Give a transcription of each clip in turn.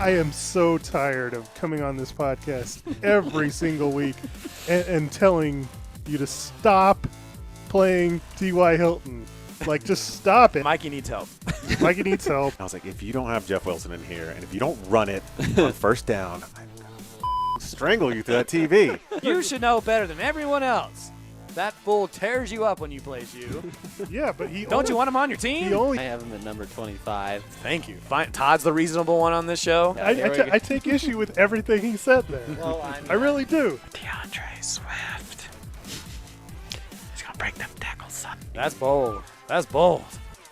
I am so tired of coming on this podcast every single week and telling you to stop playing T.Y. Hilton. Like, just stop it. Mikey needs help. Mikey needs help. I was like, if you don't have Jeff Wilson in here, and if you don't run it on first down, I'm going to strangle you through that TV. You should know better than everyone else. That fool tears you up when you plays you. Yeah, but Don't you want him on your team? I have him at number 25. Thank you. Fine. Todd's the reasonable one on this show. I take issue with everything he said there. Well, I really do. DeAndre Swift. He's going to break them tackles, son. That's bold. That's bold.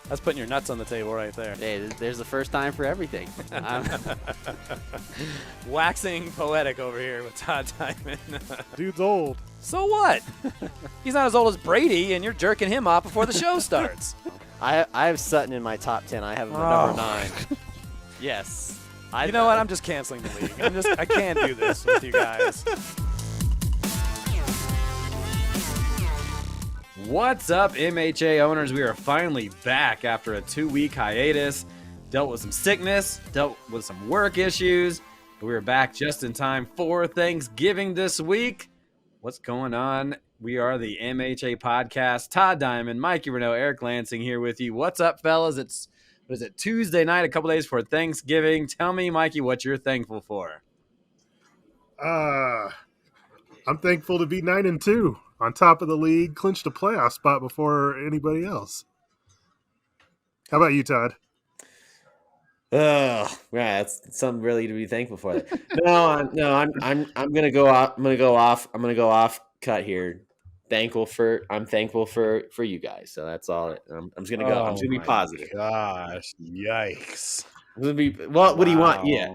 That's putting your nuts on the table right there. Hey, there's the first time for everything. Waxing poetic over here with Todd Diamond. Dude's old. So what? He's not as old as Brady, and you're jerking him off before the show starts. I have Sutton in my top 10. I have him at number 9. Yes. You know what? I'm just canceling the league. I can't do this with you guys. What's up, MHA owners? We are finally back after a 2-week hiatus. Dealt with some sickness, dealt with some work issues, but we are back just in time for Thanksgiving this week. What's going on? We are the MHA podcast. Todd Diamond, Mikey Renault, Eric Lansing here with you. What's up, fellas? It's Tuesday night, a couple days before Thanksgiving. Tell me, Mikey, what you're thankful for. I'm thankful to be 9-2 on top of the league, clinched a playoff spot before anybody else. How about you, Todd? Oh, right. That's something really to be thankful for. I'm gonna go off. I'm gonna go off cut here. I'm thankful for you guys. So that's all. I'm just gonna go. I'm just gonna be positive. Gosh, yikes! I'm gonna be. Well, what do you want? Yeah.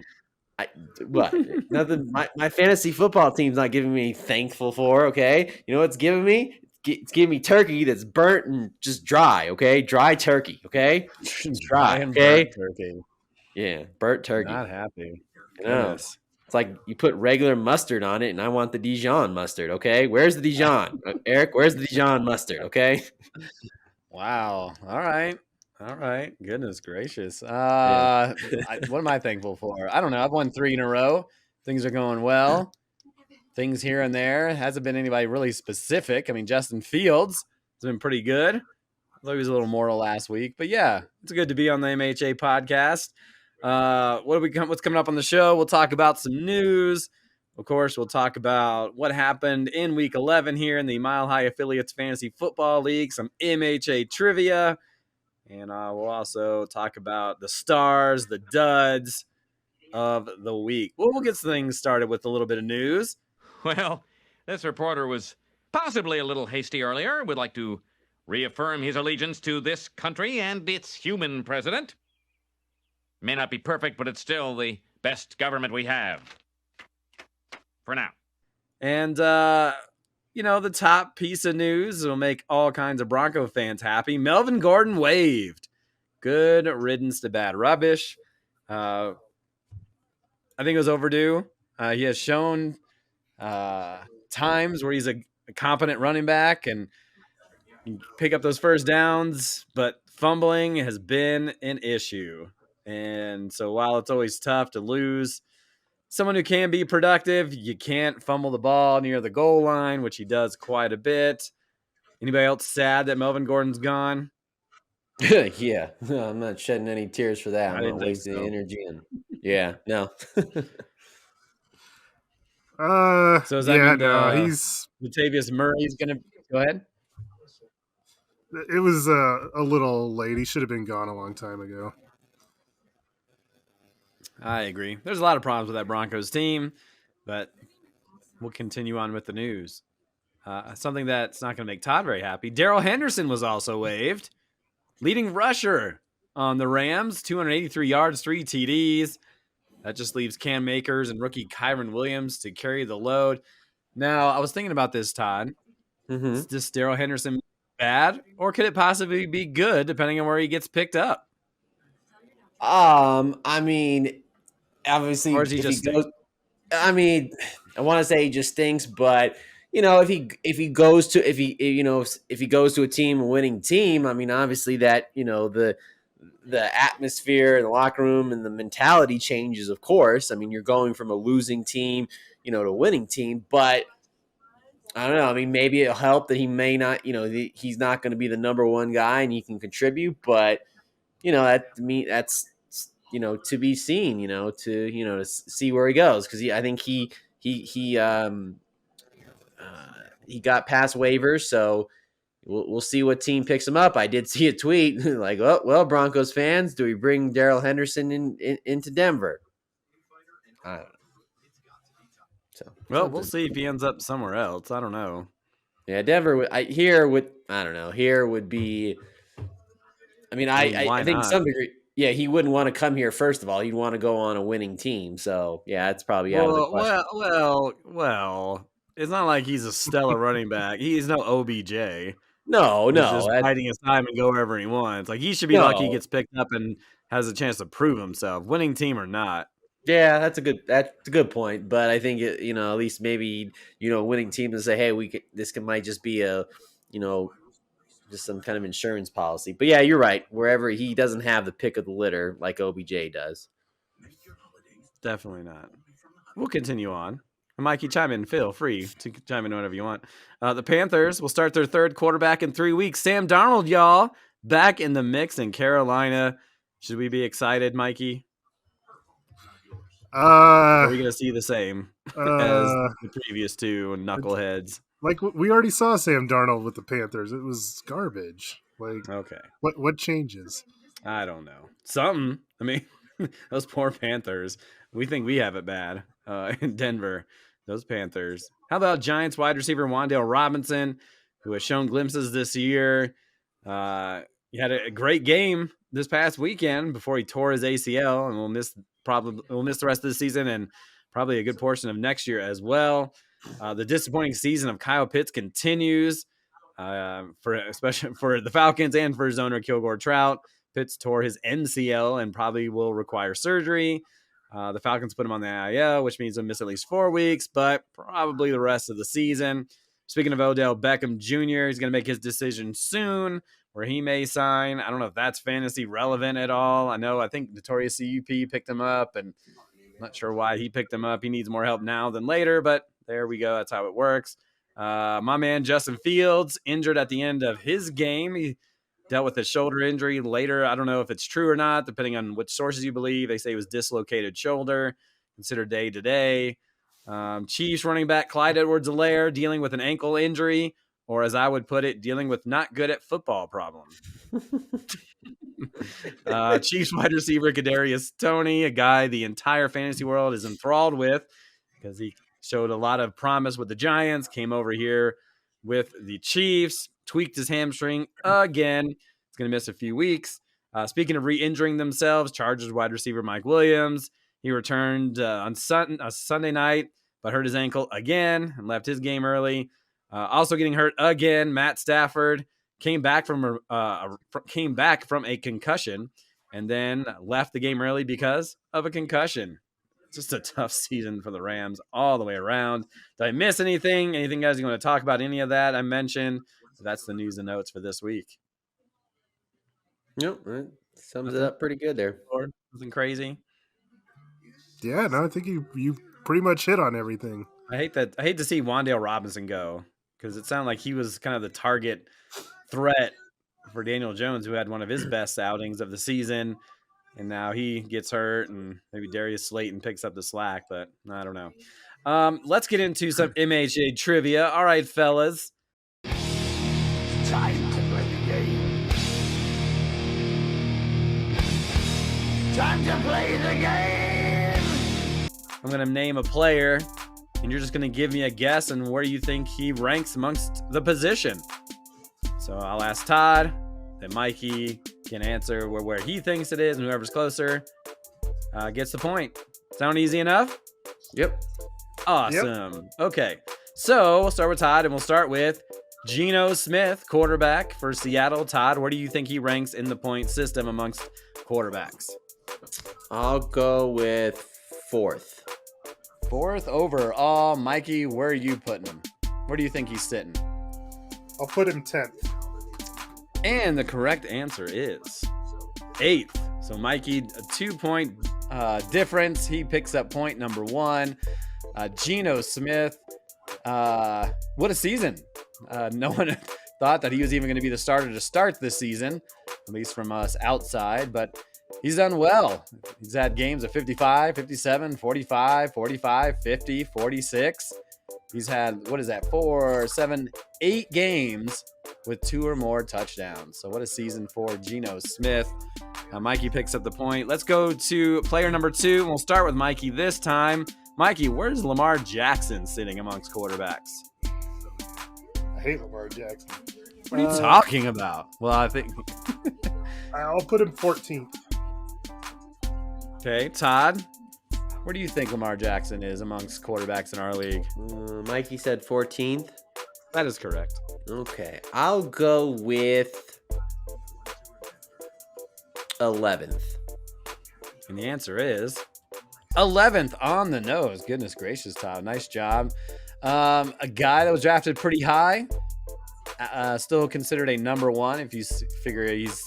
What? Nothing. My fantasy football team's not giving me thankful for. Okay. You know what's giving me? It's giving me turkey that's burnt and just dry. Okay. Dry turkey. Okay. It's dry. Okay. Burnt turkey. Yeah, burnt turkey. Not happy. Yes. It's like you put regular mustard on it, and I want the Dijon mustard, okay? Where's the Dijon? Eric, where's the Dijon mustard, okay? Wow. All right. Goodness gracious. What am I thankful for? I don't know. I've won 3 in a row. Things are going well. Things here and there. Hasn't been anybody really specific. I mean, Justin Fields has been pretty good. Although he was a little mortal last week. But yeah, it's good to be on the MHA podcast. What's coming up on the show? We'll talk about some news. Of course, we'll talk about what happened in Week 11 here in the Mile High Affiliates Fantasy Football League, some MHA trivia, and we'll also talk about the stars, the duds of the week. We'll get things started with a little bit of news. Well, this reporter was possibly a little hasty earlier. Would like to reaffirm his allegiance to this country and its human president. May not be perfect, but it's still the best government we have. For now. And, the top piece of news will make all kinds of Bronco fans happy. Melvin Gordon waived. Good riddance to bad rubbish. I think it was overdue. He has shown times where he's a competent running back and pick up those first downs, but fumbling has been an issue. And so while it's always tough to lose someone who can be productive, you can't fumble the ball near the goal line, which he does quite a bit. Anybody else sad that Melvin Gordon's gone? Yeah, I'm not shedding any tears for that. I'm not wasting the energy. Yeah, no. So does that mean he's Latavius Murray's going to go ahead? It was a little late. He should have been gone a long time ago. I agree. There's a lot of problems with that Broncos team, but we'll continue on with the news. Something that's not going to make Todd very happy. Darrell Henderson was also waived. Leading rusher on the Rams, 283 yards, 3 TDs. That just leaves Cam Akers and rookie Kyron Williams to carry the load. Now, I was thinking about this, Todd. Mm-hmm. Is this Darrell Henderson bad, or could it possibly be good depending on where he gets picked up? I mean, obviously, or is he just goes, I mean, I want to say he just stinks, but if he goes to a team, a winning team, I mean, obviously that the atmosphere in the locker room and the mentality changes, of course. I mean, you're going from a losing team, to a winning team, but I don't know. I mean, maybe it'll help that he may not, he's not going to be the number one guy and he can contribute, but that's to be seen, to see where he goes. Cause I think he got past waivers. So we'll see what team picks him up. I did see a tweet like, oh, well, Broncos fans, do we bring Darrell Henderson into Denver? I don't know. So, Well, we'll see if he ends up somewhere else. I don't know. Yeah, Denver. Here would be. I mean, I think not? some degree. Yeah, he wouldn't want to come here. First of all, he'd want to go on a winning team. So yeah, it's probably out of the question. Well. It's not like he's a stellar running back. He's no OBJ. No, He's just biding his time and go wherever he wants. Like he should be lucky he gets picked up and has a chance to prove himself, winning team or not. Yeah, that's a good point. But I think at least maybe winning team to say, hey, might just be a just some kind of insurance policy. But yeah, you're right. Wherever he doesn't have the pick of the litter like OBJ does. Definitely not. We'll continue on. Mikey, chime in. Feel free to chime in whenever you want. The Panthers will start their third quarterback in 3 weeks. Sam Darnold, y'all, back in the mix in Carolina. Should we be excited, Mikey? Are we going to see the same as the previous two knuckleheads? Like we already saw Sam Darnold with the Panthers. It was garbage. Like, okay, what changes? I don't know. Something. I mean, those poor Panthers. We think we have it bad in Denver. Those Panthers. How about Giants wide receiver Wan'Dale Robinson, who has shown glimpses this year? He had a great game this past weekend before he tore his ACL, and we'll miss the rest of the season and probably a good portion of next year as well. The disappointing season of Kyle Pitts continues, especially for the Falcons and for his owner Kilgore Trout. Pitts tore his MCL and probably will require surgery. The Falcons put him on the IL, which means he'll miss at least 4 weeks, but probably the rest of the season. Speaking of Odell Beckham Jr., he's going to make his decision soon where he may sign. I don't know if that's fantasy relevant at all. I think Notorious CUP picked him up, and I'm not sure why he picked him up. He needs more help now than later, but there we go. That's how it works. My man Justin Fields, injured at the end of his game. He dealt with a shoulder injury later. I don't know if it's true or not, depending on which sources you believe. They say it was dislocated shoulder, considered day-to-day. Chiefs running back Clyde Edwards-Helaire dealing with an ankle injury, or as I would put it, dealing with not good at football problem. Chiefs wide receiver Kadarius Toney, a guy the entire fantasy world is enthralled with because he showed a lot of promise with the Giants, came over here with the Chiefs, tweaked his hamstring again. He's going to miss a few weeks. Speaking of re-injuring themselves, Chargers wide receiver Mike Williams, he returned on Sunday night, but hurt his ankle again and left his game early. Also getting hurt again, Matt Stafford came back from a concussion and then left the game early because of a concussion. Just a tough season for the Rams all the way around. Did I miss anything? Anything, guys, you want to talk about any of that I mentioned? That's the news and notes for this week. Nope, that sums it up pretty good there. Something crazy. Yeah, no, I think you pretty much hit on everything. I hate to see Wan'Dale Robinson go because it sounded like he was kind of the target threat for Daniel Jones, who had one of his best outings of the season. And now he gets hurt, and maybe Darius Slayton picks up the slack, but I don't know. Let's get into some MHA trivia. All right, fellas. Time to play the game. Time to play the game. I'm going to name a player, and you're just going to give me a guess on where you think he ranks amongst the position. So I'll ask Todd, then Mikey can answer where he thinks it is, and whoever's closer gets the point. Sound easy enough? Yep. Awesome. Yep. Okay. So we'll start with Todd, and we'll start with Geno Smith, quarterback for Seattle. Todd, where do you think he ranks in the point system amongst quarterbacks? I'll go with 4th. 4th overall. Mikey, where are you putting him? Where do you think he's sitting? I'll put him 10th. And the correct answer is 8th. So Mikey, a 2-point difference. He picks up point number 1. Geno Smith, what a season. No one thought that he was even going to be the starter to start this season, at least from us outside, but he's done well. He's had games of 55, 57, 45, 45, 50, 46. He's had, 4, 7, 8 games with 2 or more touchdowns. So what a season for Geno Smith. Mikey picks up the point. Let's go to player number 2. And we'll start with Mikey this time. Mikey, where's Lamar Jackson sitting amongst quarterbacks? I hate Lamar Jackson. What are you talking about? Well, I think... I'll put him 14th. Okay, Todd, where do you think Lamar Jackson is amongst quarterbacks in our league? Mikey said 14th. That is correct. Okay, I'll go with 11th. And the answer is 11th on the nose. Goodness gracious, Todd. Nice job. A guy that was drafted pretty high, still considered a number 1 if you figure he's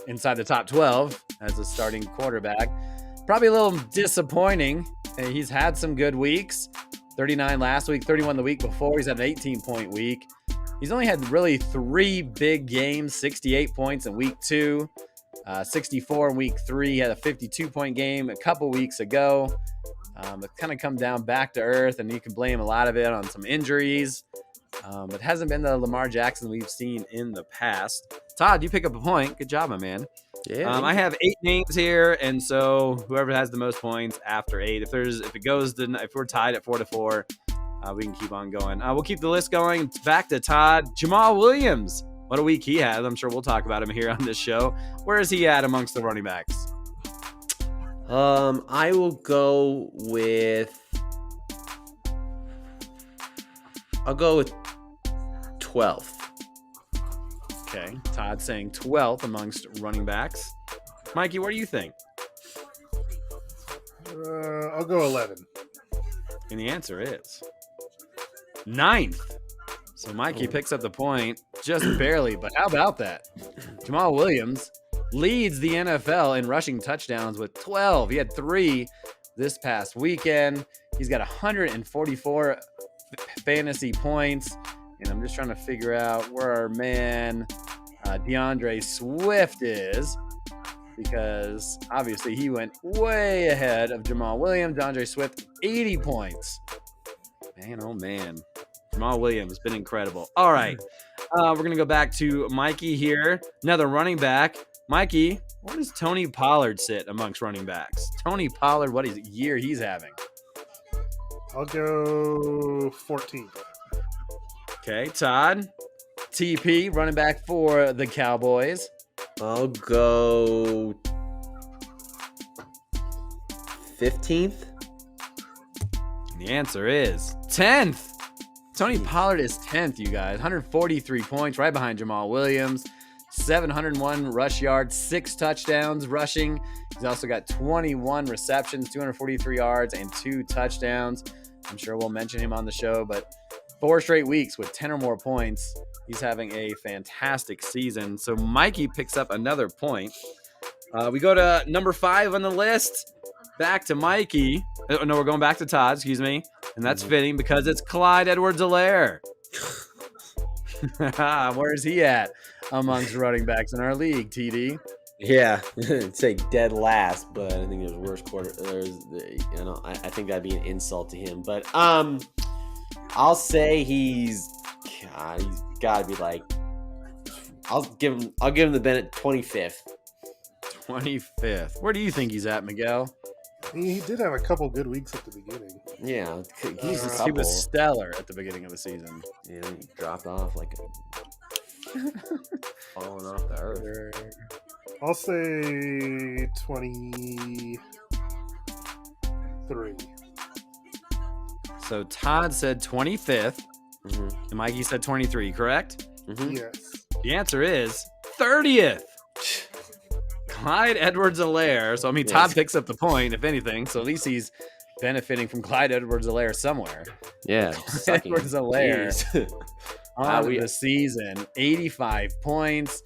inside the top 12 as a starting quarterback. Probably a little disappointing. He's had some good weeks. 39 last week, 31 the week before. He's had an 18-point week. He's only had really 3 big games, 68 points in week 2, 64 in week 3. He had a 52-point game a couple weeks ago. It's kind of come down back to earth, and you can blame a lot of it on some injuries. It hasn't been the Lamar Jackson we've seen in the past. Todd, you pick up a point. Good job, my man. Yeah. I have 8 names here, and so whoever has the most points after 8, if we're tied at 4-4, we can keep on going. We'll keep the list going. Back to Todd. Jamal Williams. What a week he had. I'm sure we'll talk about him here on this show. Where is he at amongst the running backs? I will go with 12th. Okay, Todd saying 12th amongst running backs. Mikey, what do you think? I'll go 11. And the answer is 9th. So Mikey picks up the point just barely, but how about that? Jamal Williams leads the NFL in rushing touchdowns with 12. He had 3 this past weekend. He's got 144 fantasy points. And I'm just trying to figure out where our man DeAndre Swift is, because obviously he went way ahead of Jamal Williams. DeAndre Swift, 80 points. Man, oh man. Jamal Williams has been incredible. All right. We're going to go back to Mikey here. Another running back. Mikey, where does Tony Pollard sit amongst running backs? Tony Pollard, what year he's having? I'll go 14th. Okay, Todd. TP, running back for the Cowboys. I'll go 15th. And the answer is 10th. Tony Pollard is 10th, you guys. 143 points, right behind Jamal Williams. 701 rush yards, 6 touchdowns rushing. He's also got 21 receptions, 243 yards, and 2 touchdowns. I'm sure we'll mention him on the show, but 4 straight weeks with 10 or more points. He's having a fantastic season. So Mikey picks up another point. We go to number 5 on the list. Back to Mikey. No, we're going back to Todd, excuse me. And that's fitting because it's Clyde Edwards-Helaire. Where is he at amongst running backs in our league, TD? Yeah, I'd say dead last, but I think there's worse quarter. I think that'd be an insult to him. But I'll say he's got to be like. I'll give him the Bennett 25th. 25th. Where do you think he's at, Miguel? He did have a couple good weeks at the beginning. Yeah, He was stellar at the beginning of the season. Yeah, he dropped off like falling off the earth. I'll say 23. So Todd said 25th, and Mikey said 23, correct? Yes. The answer is 30th. Clyde Edwards-Helaire. So, I mean, Todd picks up the point, if anything. So, at least he's benefiting from Clyde Edwards-Helaire somewhere. Yeah. Edwards-Helaire on the season. 85 points.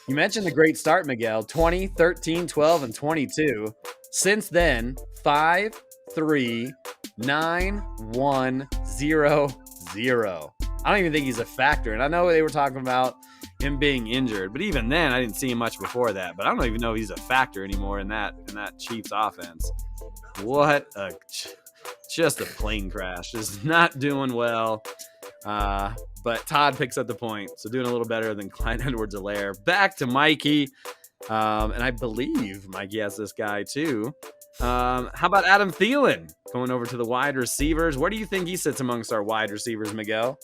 You mentioned the great start, Miguel. 20, 13, 12, and 22. Since then, 5, 3, 9, 1, 0, 0. I don't even think he's a factor. And I know they were talking about him being injured, but even then, I didn't see him much before that. But I don't even know if he's a factor anymore in that Chiefs offense. What a just a plane crash. Just not doing well. But Todd picks up the point, so doing a little better than Clyde Edwards-Helaire. Back to Mikey, and I believe Mikey has this guy too. How about Adam Thielen going over to the wide receivers? Where do you think he sits amongst our wide receivers, Miguel?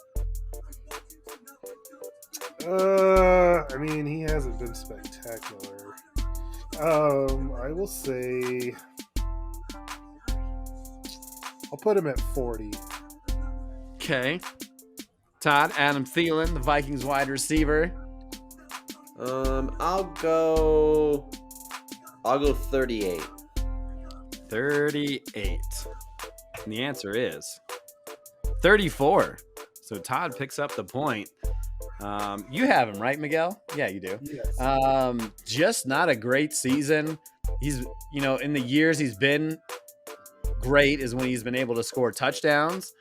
I mean, he hasn't been spectacular. I will say I'll put him at 40. Okay. Todd, Adam Thielen, the Vikings wide receiver. I'll go 38. 38. And the answer is 34. So Todd picks up the point. You have him, right, Miguel? Yeah, you do. Yes. Just not a great season. He's, in the years he's been great is when he's been able to score touchdowns.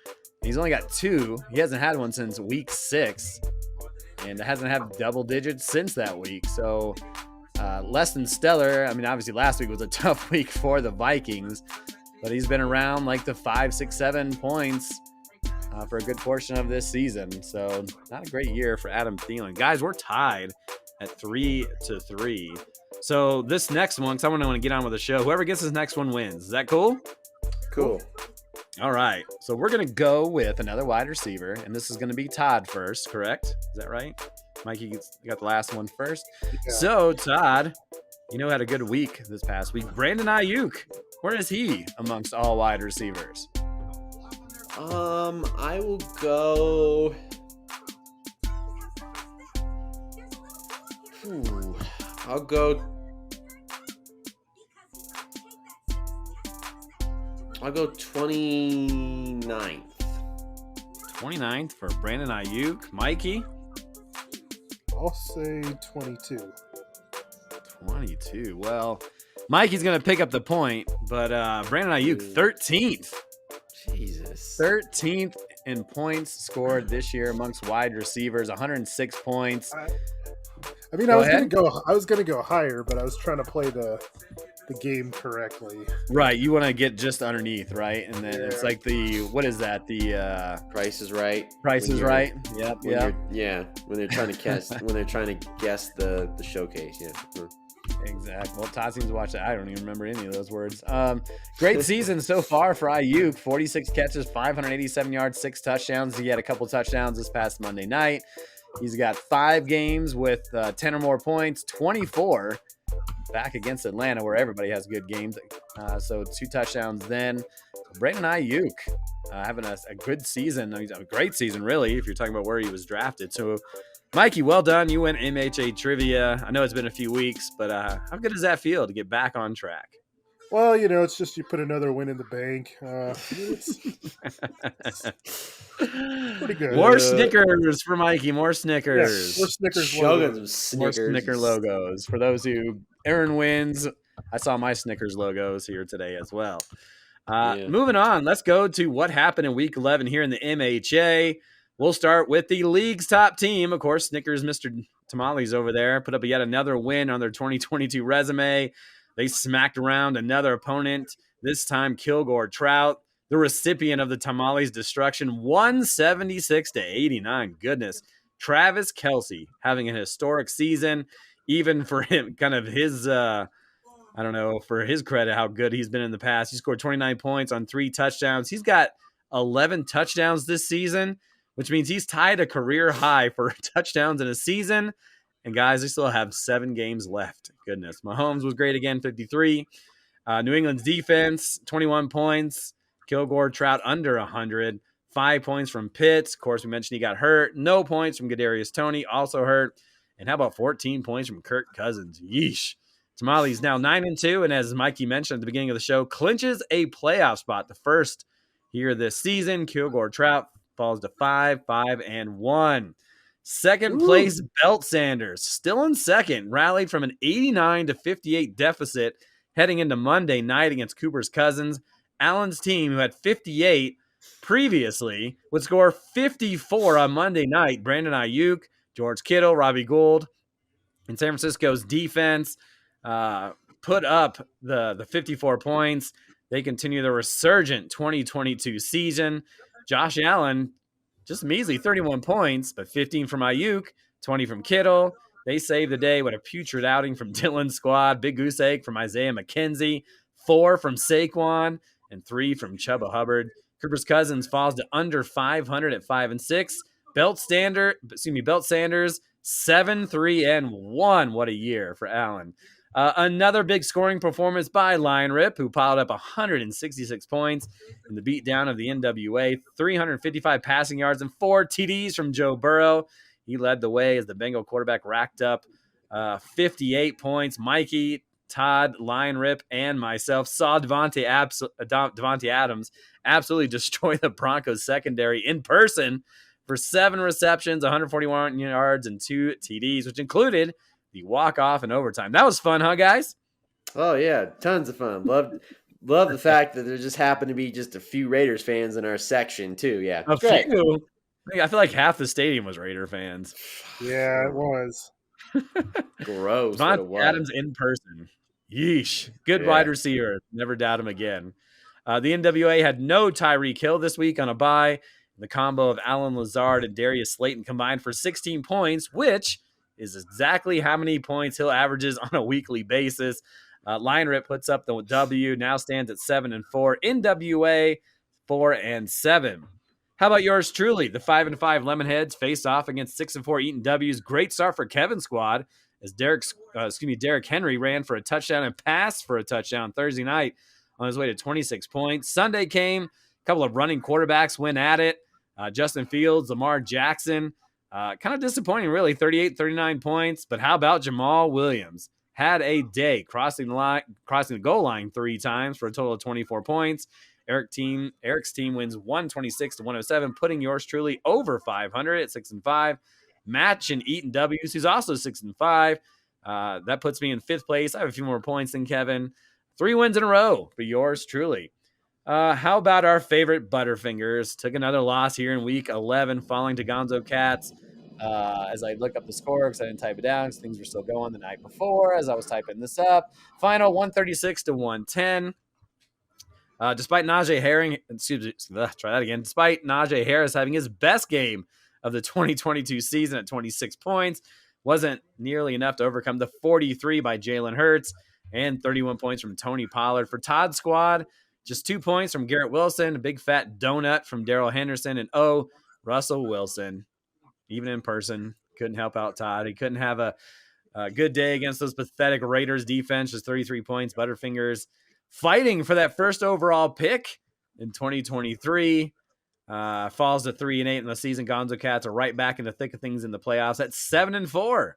He's only got 2. He hasn't had one since week 6 and hasn't had double digits since that week. So less than stellar. I mean, obviously last week was a tough week for the Vikings, but he's been around like the 5, 6, 7 points for a good portion of this season. So not a great year for Adam Thielen. Guys, we're tied at 3-3. So this next one, because I want to get on with the show, whoever gets this next one wins. Is that cool? Cool. All right. So we're going to go with another wide receiver, and this is going to be Todd first, correct? Is that right? Mikey got the last one first. Yeah. So, Todd, had a good week this past week. Brandon Ayuk, where is he amongst all wide receivers? I will go. I'll go 29th. 29th for Brandon Ayuk. Mikey? I'll say 22. 22. Well, Mikey's going to pick up the point, but Brandon Ayuk, 13th. Jesus. 13th in points scored this year amongst wide receivers, 106 points. I mean, I was gonna go higher, but I was trying to play the game correctly. Right, you want to get just underneath, right? And then it's like what is that? The Price is Right. Price is Right. Yep. When they're trying to guess the showcase. Yeah. Exactly. Well, Todd seems to watch that. I don't even remember any of those words. Great season so far for Ayuk. 46 catches, 587 yards, 6 touchdowns. He had a couple touchdowns this past Monday night. He's got 5 games with 10 or more points, 24 back against Atlanta, where everybody has good games. So 2 touchdowns then. Brandon Ayuk having a good season. A great season, really, if you're talking about where he was drafted. So, Mikey, well done. You went MHA Trivia. I know it's been a few weeks, but how good does that feel to get back on track? Well, it's just you put another win in the bank. It's pretty good. More Snickers for Mikey. More Snickers. Yeah, more Snickers. More Snicker logos. For those who Aaron wins, I saw my Snickers logos here today as well. Moving on, let's go to what happened in Week 11 here in the MHA. We'll start with the league's top team. Of course, Snickers, Mr. Tamales over there, put up yet another win on their 2022 resume. They smacked around another opponent, this time Kilgore Trout, the recipient of the Tamales destruction, 176-89. Goodness. Travis Kelce having an historic season, even for him, kind of his, for his credit, how good he's been in the past. He scored 29 points on 3 touchdowns. He's got 11 touchdowns this season, which means he's tied a career high for touchdowns in a season. And guys, they still have 7 games left. Goodness. Mahomes was great again, 53. New England's defense, 21 points. Kilgore Trout under 100. 5 points from Pitts. Of course, we mentioned he got hurt. No points from Kadarius Toney, also hurt. And how about 14 points from Kirk Cousins? Yeesh. Tamales now 9-2, and as Mikey mentioned at the beginning of the show, clinches a playoff spot, the first here this season. Kilgore Trout falls to 5-1. Second place, Belt Sanders, still in second, rallied from an 89-58 deficit heading into Monday night against Cooper's Cousins. Allen's team, who had 58 previously, would score 54 on Monday night. Brandon Ayuk, George Kittle, Robbie Gould, and San Francisco's defense put up the 54 points. They continue the resurgent 2022 season. Josh Allen, just measly 31 points, but 15 from Ayuk, 20 from Kittle. They saved the day with a putrid outing from Dylan's squad. Big goose egg from Isaiah McKenzie, 4 from Saquon, and 3 from Chuba Hubbard. Cooper's Cousins falls to under 500 at 5-6. Belt Sanders, 7-3-1. What a year for Allen. Another big scoring performance by Lion Rip, who piled up 166 points in the beatdown of the NWA, 355 passing yards and 4 TDs from Joe Burrow. He led the way as the Bengal quarterback racked up 58 points. Mikey, Todd, Lion Rip, and myself saw Davante Adams absolutely destroy the Broncos secondary in person for 7 receptions, 141 yards, and 2 TDs, which included the walk-off in overtime. That was fun, huh, guys? Oh, yeah. Tons of fun. Love the fact that there just happened to be just a few Raiders fans in our section, too. Yeah. A few. I feel like half the stadium was Raider fans. Yeah, it was. Gross. Davante Adams in person. Yeesh. Good wide receiver. Never doubt him again. The NWA had no Tyreek Hill this week on a bye. The combo of Alan Lazard and Darius Slayton combined for 16 points, which is exactly how many points Hill averages on a weekly basis. Lion Rip puts up the W, now stands at 7-4. NWA 4-7. How about yours truly? The 5-5 Lemonheads faced off against 6-4 Eaton W's. Great start for Kevin's squad as Derek Henry ran for a touchdown and passed for a touchdown Thursday night on his way to 26 points. Sunday came, a couple of running quarterbacks went at it. Justin Fields, Lamar Jackson, kind of disappointing, really, 38, 39 points. But how about Jamal Williams? Had a day, crossing the goal line 3 times for a total of 24 points. Eric's team wins 126-107, putting yours truly over 500 at 6-5. Match and Eaton W's, who's also 6-5. That puts me in 5th place. I have a few more points than Kevin. 3 wins in a row for yours truly. How about our favorite Butterfingers? Took another loss here in week 11, falling to Gonzo Cats. As I look up the score, because I didn't type it down, because things were still going the night before as I was typing this up. Final 136-110. Despite Najee Harris having his best game of the 2022 season at 26 points, wasn't nearly enough to overcome the 43 by Jalen Hurts and 31 points from Tony Pollard. For Todd's squad, just 2 points from Garrett Wilson, a big fat donut from Darrell Henderson, and Russell Wilson. Even in person, couldn't help out Todd. He couldn't have a good day against those pathetic Raiders defense, just 33 points. Butterfingers fighting for that first overall pick in 2023. Falls to 3-8 in the season. Gonzo Cats are right back in the thick of things in the playoffs at 7-4.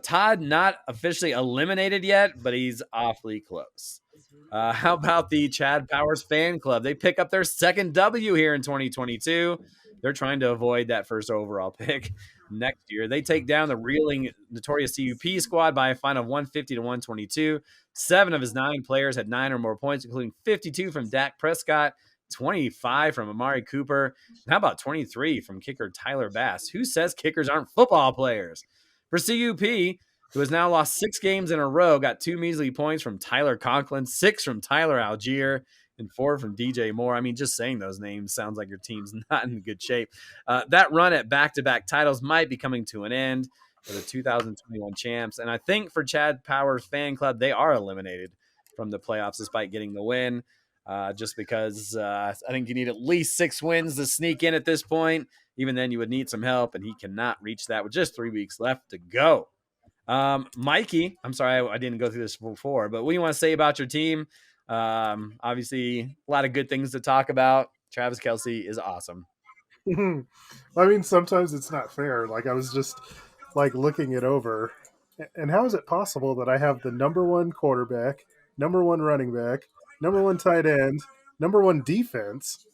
Todd not officially eliminated yet, but he's awfully close. How about the Chad Powers fan club? They pick up their second W here in 2022. They're trying to avoid that first overall pick next year. They take down the reeling Notorious CUP squad by a final of 150-122. 7 of his 9 players had 9 or more points, including 52 from Dak Prescott, 25 from Amari Cooper. And how about 23 from kicker Tyler Bass? Who says kickers aren't football players? For CUP, who has now lost 6 games in a row, got 2 measly points from Tyler Conklin, 6 from Tyler Algier, and 4 from DJ Moore. I mean, just saying those names sounds like your team's not in good shape. That run at back-to-back titles might be coming to an end for the 2021 champs. And I think for Chad Powers fan club, they are eliminated from the playoffs despite getting the win. Just because I think you need at least 6 wins to sneak in at this point. Even then, you would need some help, and he cannot reach that with just 3 weeks left to go. Mikey, I'm sorry I didn't go through this before, but what do you want to say about your team? Obviously, a lot of good things to talk about. Travis Kelce is awesome. I mean, sometimes it's not fair. Like, I was just looking it over, and how is it possible that I have the number 1 quarterback, number 1 running back, number 1 tight end, number 1 defense,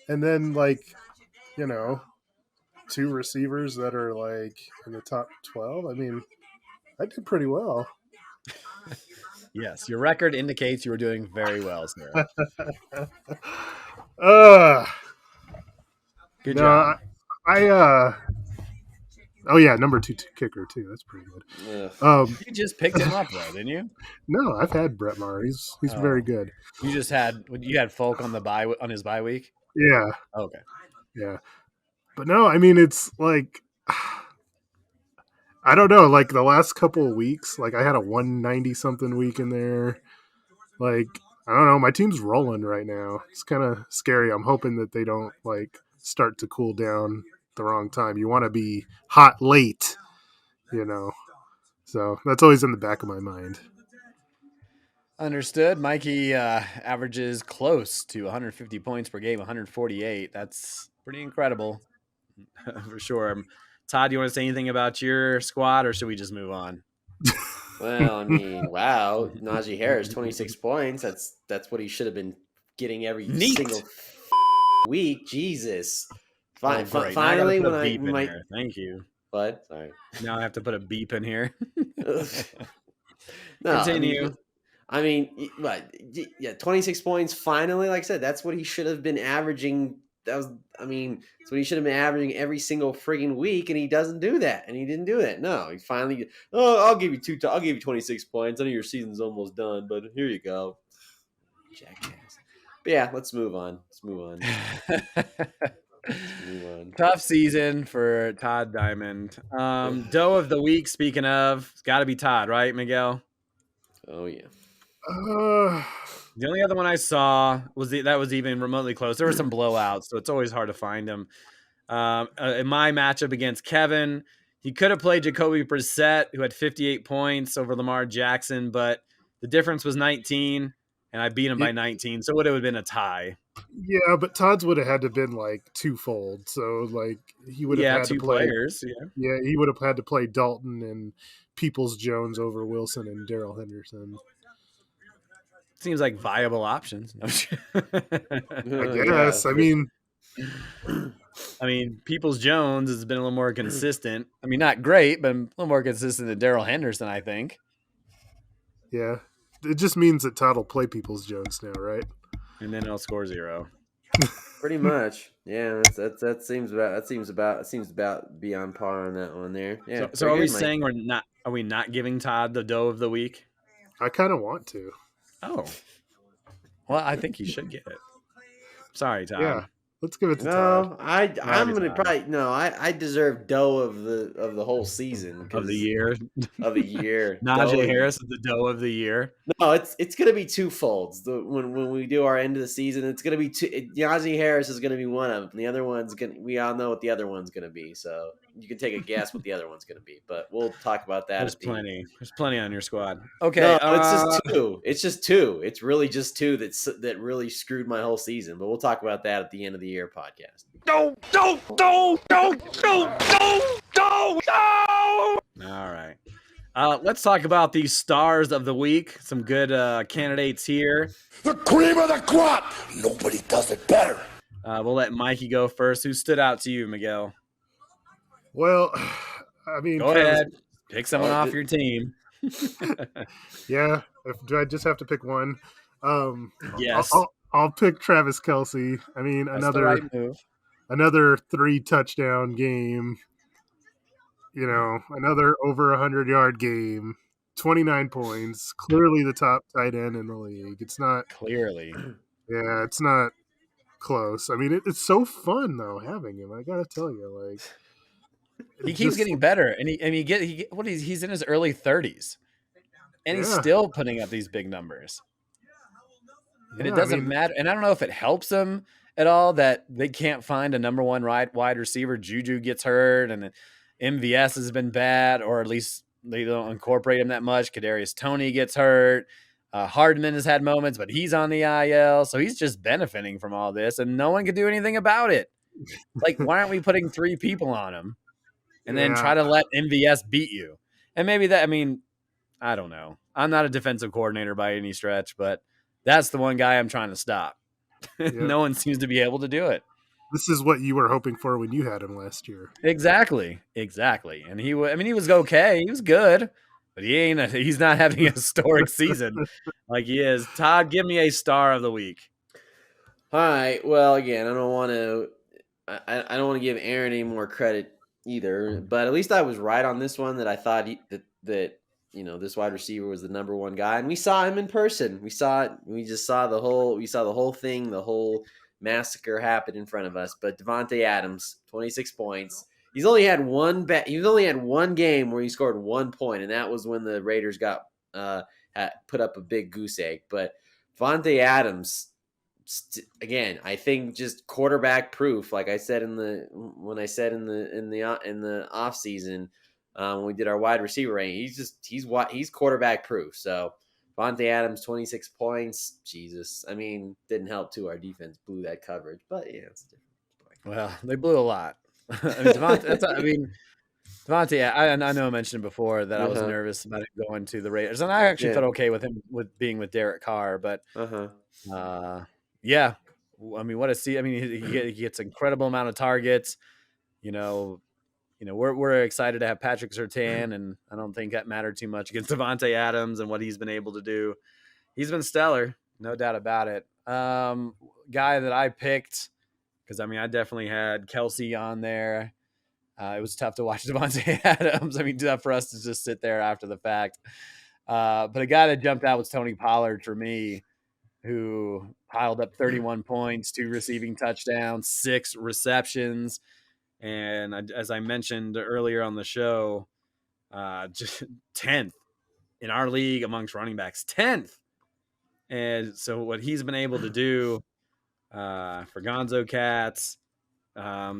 and then 2 receivers that are like in the top 12. I mean, I did pretty well. Yes, your record indicates you were doing very well, sir. uh, Good no, job. oh yeah, number 2 kicker too. That's pretty good. Ugh. You just picked him up though, didn't you? No, I've had Brett Maher. He's very good. You just had Folk on his bye week. Yeah, Okay. yeah. But no, I mean it's like I don't know, like the last couple of weeks, like I had a 190 something week in there. Like I don't know, my team's rolling right now. It's kind of scary. I'm hoping that they don't like start to cool down the wrong time. You want to be hot late, you know. So that's always in the back of my mind. Understood. Mikey averages close to 150 points per game, 148. That's pretty incredible for sure. Todd, do you want to say anything about your squad, or should we just move on? Well, I mean, wow, Najee Harris, 26 points. That's what he should have been getting every Neat. single week. Jesus. Oh, great. Now I gotta Finally, put when a I beep in might. here. Thank you. What? Sorry. Now I have to put a beep in here. No, Continue. I mean, what? Yeah, 26 points. Finally, like I said, that's what he should have been averaging. That's what he should have been averaging every single frigging week, and he doesn't do that, and he didn't do that. No, he finally. Oh, I'll give you I'll give you 26 points. I know your season's almost done, but here you go, jackass. But yeah, let's move on. Tough season for Todd Diamond. Doe of the week, speaking of, it's got to be Todd, right, Miguel? Oh, yeah. The only other one I saw that was even remotely close. There were some blowouts, so it's always hard to find them. In my matchup against Kevin, he could have played Jacoby Brissett, who had 58 points over Lamar Jackson, but the difference was 19, and I beat him by 19, so it would have been a tie. Yeah, but Todd's would have had to have been like twofold. So like he would have had two to play players. Yeah, he would have had to play Dalton and Peoples Jones over Wilson and Darrell Henderson. Seems like viable options. I guess. Yeah. I mean, Peoples Jones has been a little more consistent. I mean, not great, but a little more consistent than Darrell Henderson, I think. Yeah. It just means that Todd will play Peoples Jones now, right? And then he'll score 0. Pretty much. Yeah, that seems about be on par on that one there. Yeah. So are we saying are we not giving Todd the Doe of the week? I kind of want to. Oh. Well, I think he should get it. Sorry, Todd. Yeah. Let's give it to Todd. I'm gonna probably I deserve Doe of the whole season of the year. Najee Harris is the Doe of the year. No, it's gonna be twofolds. When we do our end of the season, it's gonna be Najee Harris is gonna be one of them. The other one's we all know what the other one's gonna be. So you can take a guess what the other one's gonna be. But we'll talk about that. There's plenty on your squad. Okay, no, it's just two. It's just two. It's really just two that really screwed my whole season. But we'll talk about that at the end of the year podcast. No. All right. Let's talk about the stars of the week. Some good candidates here. The cream of the crop. Nobody does it better. We'll let Mikey go first. Who stood out to you, Miguel? Well, I mean, go ahead. Pick someone off your team. Yeah. Do I just have to pick one? Yes. I'll pick Travis Kelce. I mean, another 3 touchdown game. You know, another over 100-yard game. 29 points. Clearly the top tight end in the league. It's not clearly. Yeah, it's not close. I mean, it's so fun though having him. I gotta tell you, like he keeps getting better, and he's in his early 30s, and he's still putting up these big numbers. And it doesn't matter. And I don't know if it helps him at all that they can't find a number one wide receiver. Juju gets hurt, and MVS has been bad, or at least they don't incorporate him that much. Kadarius Toney gets hurt. Hardman has had moments, but he's on the IL, so he's just benefiting from all this, and no one can do anything about it. Like, why aren't we putting 3 people on him and then try to let MVS beat you? And maybe that, I mean, I don't know. I'm not a defensive coordinator by any stretch, but that's the one guy I'm trying to stop. No one seems to be able to do it. This is what you were hoping for when you had him last year. Exactly. And he was okay. He was good, but he's not having a historic season like he is. Todd, give me a star of the week. All right. Well, again, I don't want to. I don't want to give Aaron any more credit either, but at least I was right on this one. That I thought that this wide receiver was the number one guy, and we saw him in person. We saw it. We just saw the whole thing, the whole massacre happen in front of us. But Davante Adams, 26 points. He's only had one game where he scored 1 point, and that was when the Raiders got put up a big goose egg. But Davante Adams. Again, I think just quarterback proof. Like I said in the off season, when we did our wide receiver ranking, he's quarterback proof. So Davante Adams, 26 points. Jesus, I mean, didn't help too. Our defense blew that coverage, but yeah, it's different. Well, they blew a lot. Davante, I know I mentioned before that I was nervous about him going to the Raiders, and I actually felt okay with him being with Derek Carr, but yeah. I mean, what a see! I mean, he gets an incredible amount of targets. We're excited to have Patrick Surtain, and I don't think that mattered too much against Davante Adams and what he's been able to do. He's been stellar, no doubt about it. Guy that I picked because I definitely had Kelsey on there. It was tough to watch Davante Adams. Tough for us to just sit there after the fact. But a guy that jumped out was Tony Pollard for me, who piled up 31 points, 2 receiving touchdowns, 6 receptions. And as I mentioned earlier on the show, just 10th in our league amongst running backs, 10th. And so what he's been able to do for Gonzo Cats,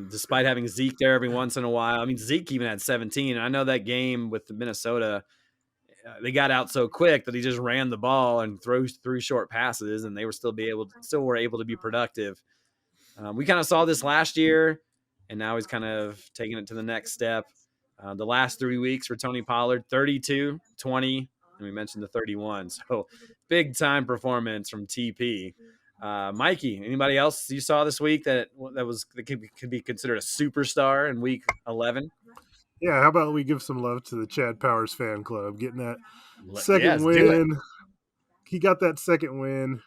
despite having Zeke there every once in a while. Zeke even had 17. And I know that game with Minnesota, they got out so quick that he just ran the ball and threw short passes, and they were still were able to be productive. We kind of saw this last year, and now he's kind of taking it to the next step. The last 3 weeks for Tony Pollard, 32, 20, and we mentioned the 31. So big time performance from TP. Mikey, anybody else you saw this week that could be considered a superstar in week 11? Yeah, how about we give some love to the Chad Powers fan club getting that second win. He got that second win,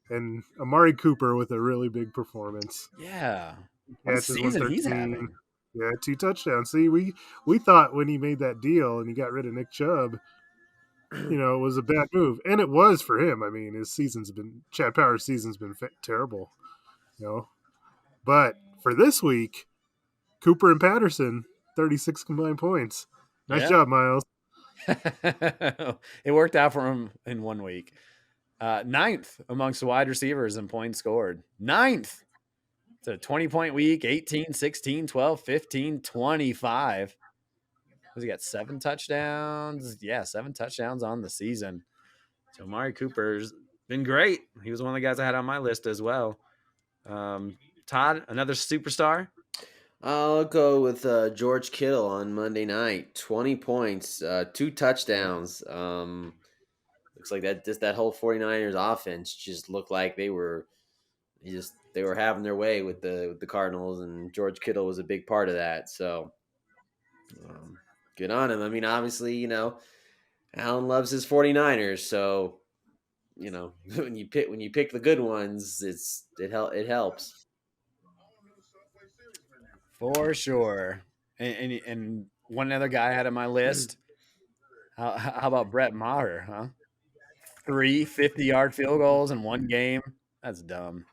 and Amari Cooper with a really big performance. Yeah, what a season he's having. Yeah, 2 touchdowns. See, we thought when he made that deal and he got rid of Nick Chubb, it was a bad move, and it was for him. Chad Powers' season's been terrible, But for this week, Cooper and Patterson, 36 combined points. Nice job, Miles. It worked out for him in 1 week. 9th amongst the wide receivers in points scored. 9th. It's a 20-point week, 18, 16, 12, 15, 25. He got 7 touchdowns? Yeah, 7 touchdowns on the season. So Amari Cooper's been great. He was one of the guys I had on my list as well. Todd, another superstar? I'll go with George Kittle on Monday night. 20 points, 2 touchdowns. Looks like that whole 49ers offense just looked like they were having their way with the Cardinals, and George Kittle was a big part of that. So good on him. Obviously, Allen loves his 49ers, so when you pick the good ones, it helps. For sure. And one other guy I had on my list. How about Brett Maher, huh? 3 50-yard field goals in 1 game. That's dumb.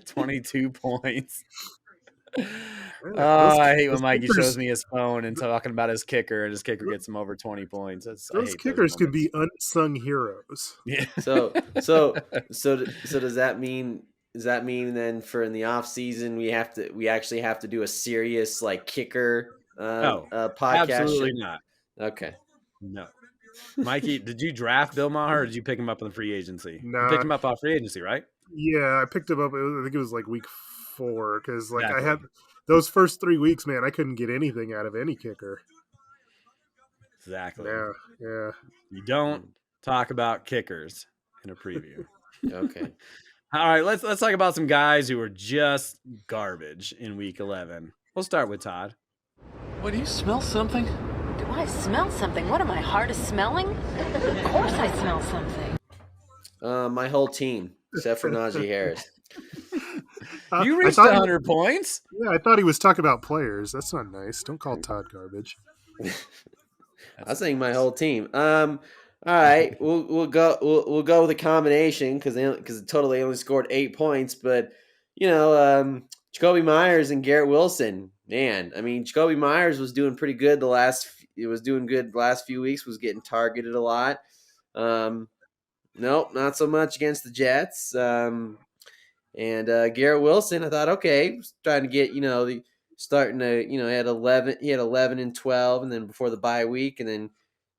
22 points. I hate when Mikey shows me his phone and talking about his kicker, and his kicker gets him over 20 points. Those kickers could be unsung heroes. Yeah. So does that mean then for in the off season we actually have to do a serious kicker podcast? Absolutely not. Okay. No. Mikey, did you draft Bill Maher or did you pick him up in the free agency? No. You picked him up off free agency, right? Yeah, I picked him up. I think it was week 4 because exactly. I had those first 3 weeks, man. I couldn't get anything out of any kicker. Exactly. Yeah. You don't talk about kickers in a preview. Okay. All right, let's talk about some guys who were just garbage in Week 11. We'll start with Todd. What, do you smell something? Do I smell something? What am I, hard of smelling? Of course I smell something. My whole team, except for Najee Harris. You reached 100 points? Yeah, I thought he was talking about players. That's not nice. Don't call Todd garbage. I was saying my whole team. All right, we'll go with a combination because totally only scored 8 points. But Jacoby Myers and Garrett Wilson. Man, I mean, Jacoby Myers was doing pretty good the last few weeks. Was getting targeted a lot. Nope, not so much against the Jets. And Garrett Wilson, I thought, okay, trying to get starting to he had 11 and 12, and then before the bye week, and then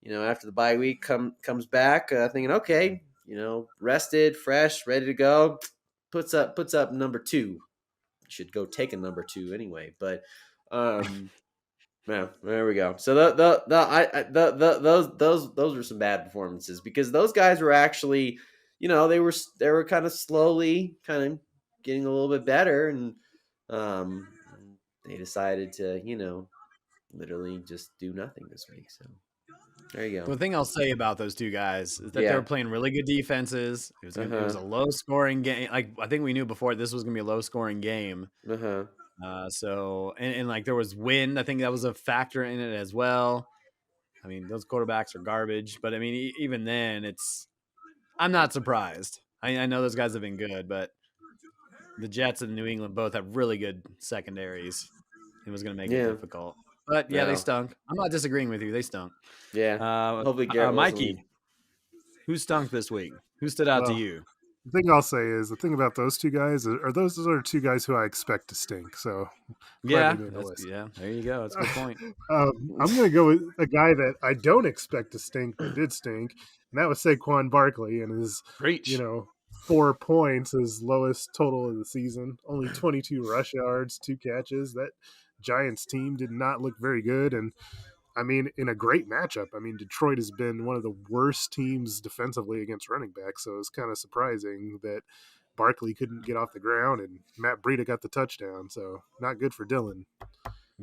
after the bye week comes back, thinking, okay, rested, fresh, ready to go, puts up number 2. Should go take a number 2 anyway, but yeah, there we go. So those were some bad performances because those guys were actually, they were kind of slowly kind of getting a little bit better, and they decided to literally just do nothing this week. So there you go. The thing I'll say about those two guys is that they were playing really good defenses. It was a low scoring game. Like, I think we knew before this was gonna be a low scoring game. So like there was wind. I think that was a factor in it as well. I mean, those quarterbacks are garbage, but I mean, even then, I'm not surprised. I know those guys have been good, but the Jets and New England both have really good secondaries. It was going to make it difficult. But yeah, they stunk. I'm not disagreeing with you. They stunk. Yeah. Hopefully, Garrett Mikey, who stunk this week? Who stood out to you? The thing I'll say is the thing about those two guys are those are two guys who I expect to stink. So yeah, there you go. That's a good point. I'm going to go with a guy that I don't expect to stink but did stink, and that was Saquon Barkley and his 4 points, his lowest total of the season. Only 22 rush yards, 2 catches. That Giants team did not look very good, and I mean, in a great matchup. I mean, Detroit has been one of the worst teams defensively against running backs, so it's kind of surprising that Barkley couldn't get off the ground and Matt Breida got the touchdown. So not good for Dylan.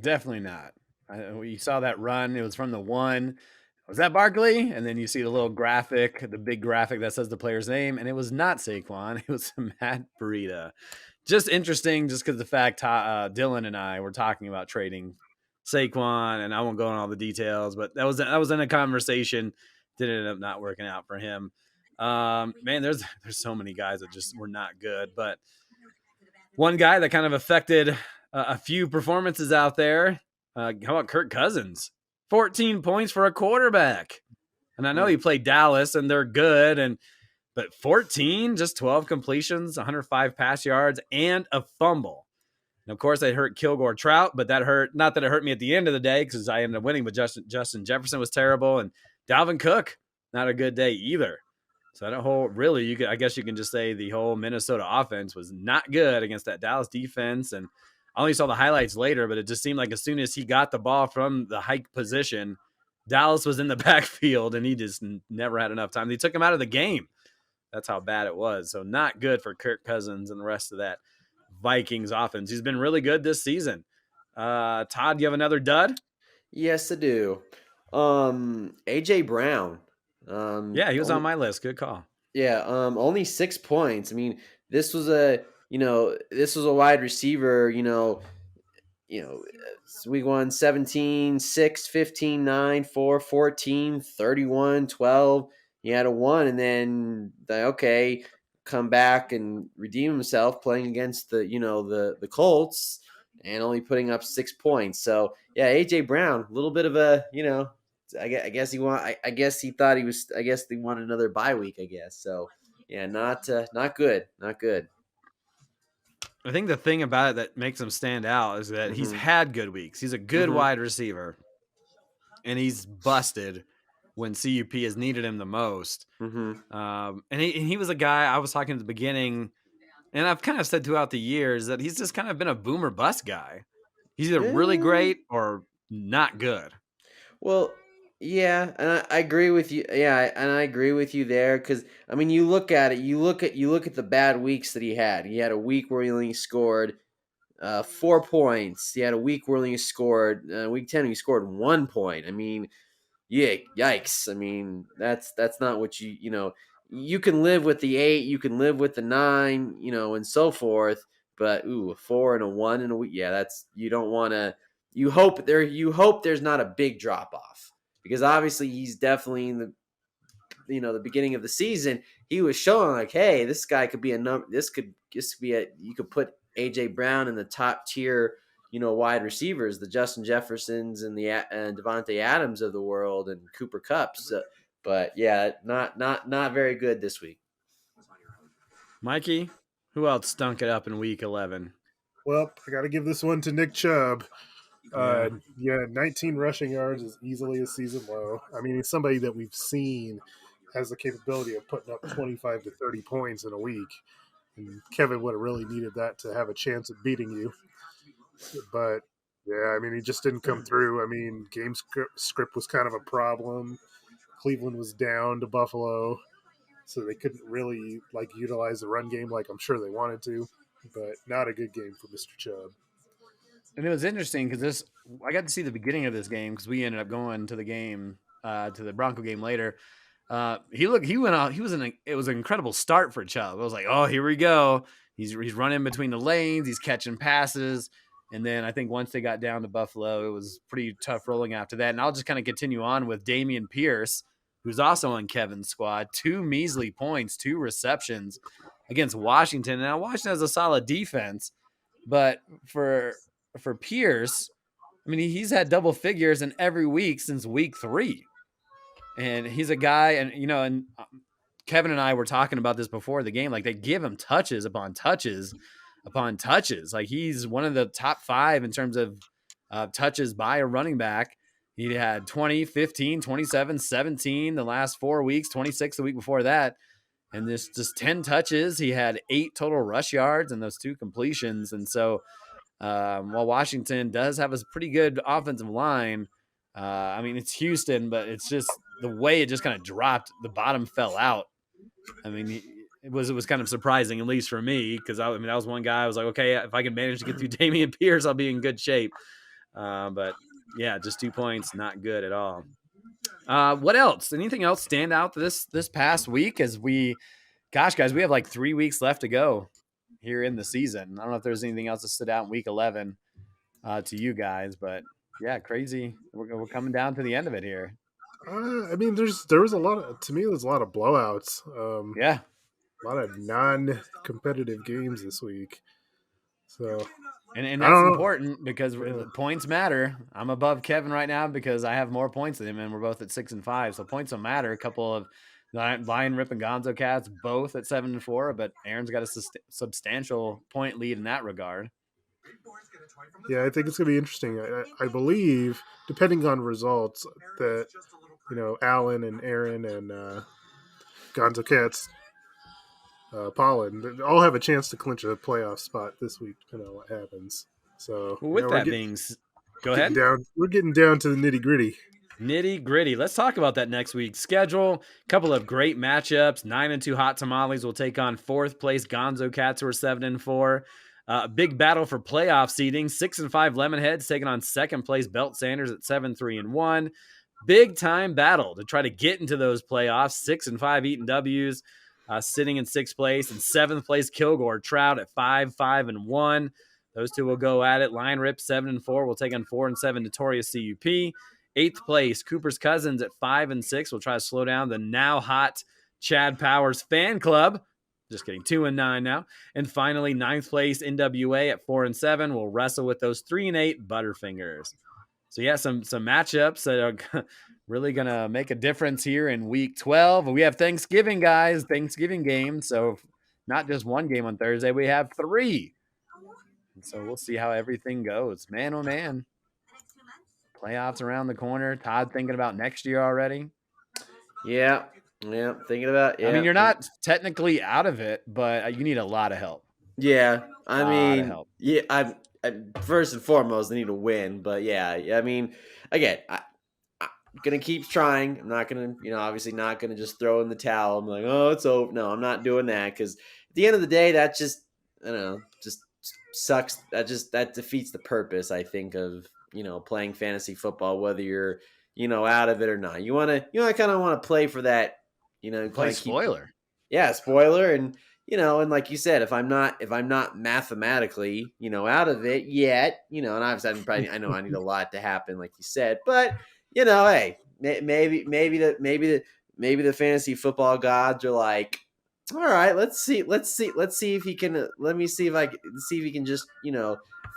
Definitely not. You saw that run. It was from the 1. Was that Barkley? And then you see the little graphic, the big graphic that says the player's name, and it was not Saquon. It was Matt Breida. Just interesting, just because the fact Dylan and I were talking about trading Saquon, and I won't go into all the details, but that was in a conversation. Didn't end up not working out for him. Man, there's so many guys that just were not good, but one guy that kind of affected a few performances out there. How about Kirk Cousins? 14 points for a quarterback, and I know he played Dallas, and they're good, but 14, just 12 completions, 105 pass yards, and a fumble. And of course, they hurt Kilgore Trout, but that hurt. Not that it hurt me at the end of the day because I ended up winning. But Justin Jefferson was terrible, and Dalvin Cook not a good day either. So that whole I guess you can just say the whole Minnesota offense was not good against that Dallas defense. And I only saw the highlights later, but it just seemed like as soon as he got the ball from the hike position, Dallas was in the backfield, and he just never had enough time. They took him out of the game. That's how bad it was. So not good for Kirk Cousins and the rest of that Vikings offense. He's been really good this season. Todd, you have another dud? Yes, I do. AJ Brown. Yeah, he was on my list. Good call. Yeah, only 6 points. I mean, this was a wide receiver, week 1, 17, 6, 15, 9, 4, 14, 31, 12. He had a 1, and then come back and redeem himself playing against the Colts and only putting up 6 points. So yeah, AJ Brown, a little bit of a I guess he thought he was. I guess they wanted another bye week. I guess so. Yeah, not good. Not good. I think the thing about it that makes him stand out is that he's had good weeks. He's a good wide receiver, and he's busted when CUP has needed him the most. And he was a guy I was talking at the beginning, and I've kind of said throughout the years that he's just kind of been a boomer bust guy. He's either really great or not good. Well, Yeah, and I agree with you. Yeah, and I agree with you there because I mean, you look at it. You look at the bad weeks that he had. He had a week where he only scored 4 points. He had a week where he only scored week 10. He scored 1 point. I mean, yeah, yikes. I mean, that's not what you can live with the 8, you can live with the 9, and so forth. But a 4 and a 1 in a week, yeah, that's you don't want to. You hope there's not a big drop off because obviously he's definitely in the beginning of the season. He was showing like, hey, this guy could be a number. This could be a you could put AJ Brown in the top tier wide receivers, the Justin Jeffersons and the Davante Adams of the world and Cooper Kupps. But yeah, not very good this week. Mikey, who else stunk it up in week 11? Well, I got to give this one to Nick Chubb. Yeah. Yeah, 19 rushing yards is easily a season low. I mean, he's somebody that we've seen has the capability of putting up 25 to 30 points in a week. And Kevin would have really needed that to have a chance at beating you. But yeah, I mean, he just didn't come through. I mean, game script was kind of a problem. Cleveland was down to Buffalo, so they couldn't really utilize the run game like I'm sure they wanted to. But not a good game for Mr. Chubb. And it was interesting because I got to see the beginning of this game because we ended up going to the game, to the Bronco game later. He went out. It was an incredible start for Chubb. I was like, oh, here we go. He's running between the lanes. He's catching passes. And then I think once they got down to Buffalo, it was pretty tough rolling after that. And I'll just kind of continue on with Dameon Pierce, who's also on Kevin's squad. 2 measly points, 2 receptions against Washington. Now, Washington has a solid defense, but for Pierce, I mean, he's had double figures in every week since week 3. And he's a guy, and Kevin and I were talking about this before the game. Like, they give him touches upon touches upon touches. Like, he's one of the top 5 in terms of touches by a running back. He had 20, 15, 27, 17 the last 4 weeks, 26 the week before that. And this just 10 touches. He had 8 total rush yards and those 2 completions. And so, while Washington does have a pretty good offensive line, I mean, it's Houston, but it's just the way it just kind of dropped. The bottom fell out. I mean, it was kind of surprising, at least for me, because I mean, that was one guy I was like, okay, if I can manage to get through Dameon Pierce, I'll be in good shape. But yeah, just 2 points, not good at all. What else? Anything else stand out this past week? Gosh, guys, we have like 3 weeks left to go here in the season. I don't know if there's anything else that stood out in week 11 to you guys, but yeah, crazy. We're coming down to the end of it here. I mean, there was a lot of, to me, there's a lot of blowouts. Yeah. A lot of non-competitive games this week. So, and that's important because points matter. I'm above Kevin right now because I have more points than him, and we're both at 6 and 5. So points don't matter. A couple of Lion, Rip, and Gonzo Cats both at 7 and 4, but Aaron's got a substantial point lead in that regard. Yeah, I think it's going to be interesting. I believe, depending on results, that Alan and Aaron and Gonzo Cats, Pollen, all have a chance to clinch a playoff spot this week, depending on what happens. So, with that being, go ahead. We're getting down to the nitty gritty. Nitty gritty. Let's talk about that next week's schedule. A couple of great matchups. 9 and 2 Hot Tamales will take on 4th place Gonzo Cats, who are 7 and 4. Big battle for playoff seeding. 6 and 5 Lemonheads taking on 2nd place Belt Sanders at 7, 3 and 1. Big time battle to try to get into those playoffs. 6 and 5 Eaton W's sitting in 6th place, and 7th place Kilgore Trout at 5, 5 and 1. Those two will go at it. Lion Rip 7 and 4 will take on 4 and 7 Notorious CUP. 8th place Cooper's Cousins at 5 and 6 will try to slow down the now hot Chad Powers fan club. Just kidding, 2 and 9 now. And finally, 9th place NWA at 4 and 7 will wrestle with those 3 and 8 Butterfingers. So yeah, some matchups that are really gonna make a difference here in week 12. We have Thanksgiving, guys, Thanksgiving game. So not just one game on Thursday, we have 3. And so we'll see how everything goes. Man, oh man. Playoffs around the corner. Todd thinking about next year already. Yeah, thinking about. Yeah. I mean, you're not technically out of it, but you need a lot of help. Yeah, I mean, yeah. I first and foremost, they need to win. But yeah, I mean, again, gonna keep trying. I'm not gonna, obviously not gonna just throw in the towel. I'm like, oh, it's over. No, I'm not doing that because at the end of the day, that just, I don't know, just sucks. That defeats the purpose, I think, of playing fantasy football, whether you're out of it or not. You wanna kind of want to play for that, Play spoiler. Spoiler, and and like you said, if I'm not mathematically, out of it yet, and obviously I know I need a lot to happen, like you said, but hey, maybe the fantasy football gods are like, all right, let's see if he can. Let me see if he can just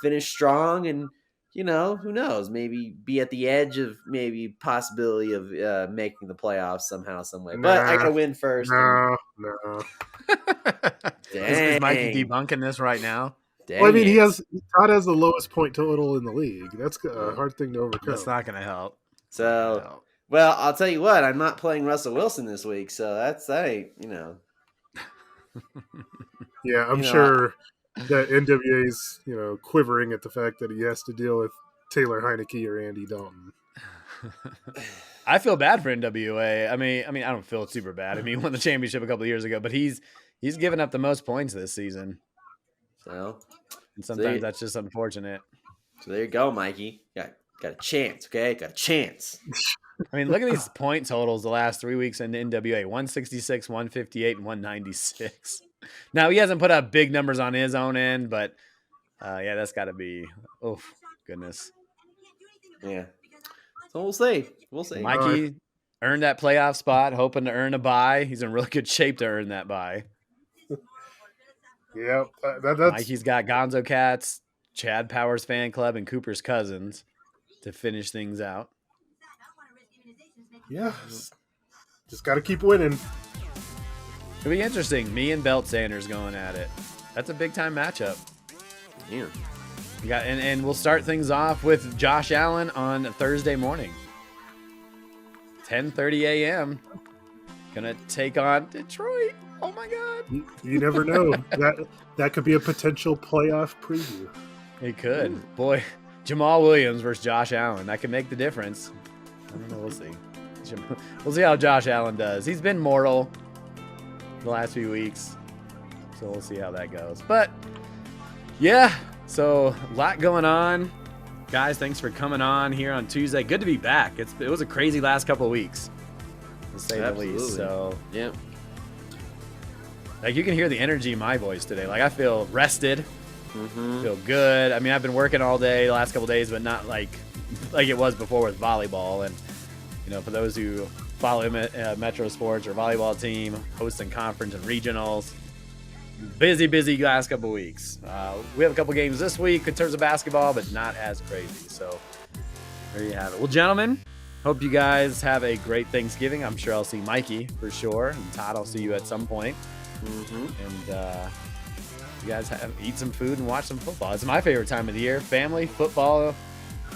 finish strong and. Who knows? Maybe be at the edge of maybe possibility of making the playoffs somehow, some way. But I gotta win first. No. Is Mikey debunking this right now? Well, I mean, Todd has the lowest point total in the league. That's a hard thing to overcome. That's not going to help. So, well, I'll tell you what. I'm not playing Russell Wilson this week, so that ain't. Yeah, I'm sure that NWA's quivering at the fact that he has to deal with Taylor Heineke or Andy Dalton. I feel bad for NWA. I mean, I don't feel super bad. I mean, he won the championship a couple of years ago, but he's given up the most points this season. So, and sometimes that's just unfortunate. So there you go, Mikey. Got a chance, okay? Got a chance. I mean, look at these point totals the last 3 weeks in NWA: 166, 158, and 196. Now he hasn't put up big numbers on his own end, but yeah, that's got to be goodness. Yeah. So we'll see. Mikey earned that playoff spot, hoping to earn a bye. He's in really good shape to earn that bye. Yeah, that's... Mikey's got Gonzo Cats, Chad Powers Fan Club, and Cooper's Cousins to finish things out. Yeah, just got to keep winning. It'll be interesting. Me and Belt Sanders going at it. That's a big time matchup. Yeah. And we'll start things off with Josh Allen on Thursday morning, 10:30 a.m. Gonna take on Detroit. Oh my God! You never know. that could be a potential playoff preview. It could. Ooh. Boy, Jamal Williams versus Josh Allen. That could make the difference. I don't know. We'll see. We'll see how Josh Allen does. He's been mortal the last few weeks, so we'll see how that goes. But yeah, so a lot going on, guys. Thanks for coming on here on Tuesday. Good to be back. It was a crazy last couple of weeks, to say the least. So yeah, like you can hear the energy in my voice today. Like I feel rested, feel good. I mean, I've been working all day the last couple of days, but not like it was before with volleyball. And for those who follow Metro Sports or volleyball team, hosting conference and regionals. Busy last couple weeks. We have a couple games this week in terms of basketball, but not as crazy. So there you have it. Well, gentlemen, hope you guys have a great Thanksgiving. I'm sure I'll see Mikey for sure, and Todd, I'll see you at some point. And you guys eat some food and watch some football. It's my favorite time of the year: family, football,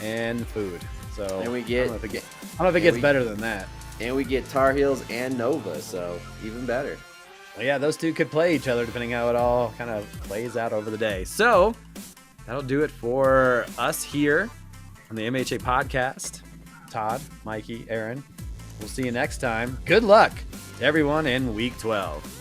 and food. So and we I get. don't know if it gets better than that. And we get Tar Heels and Nova, so even better. Well, yeah, those two could play each other depending how it all kind of plays out over the day. So that'll do it for us here on the MHA podcast. Todd, Mikey, Aaron, we'll see you next time. Good luck to everyone in Week 12.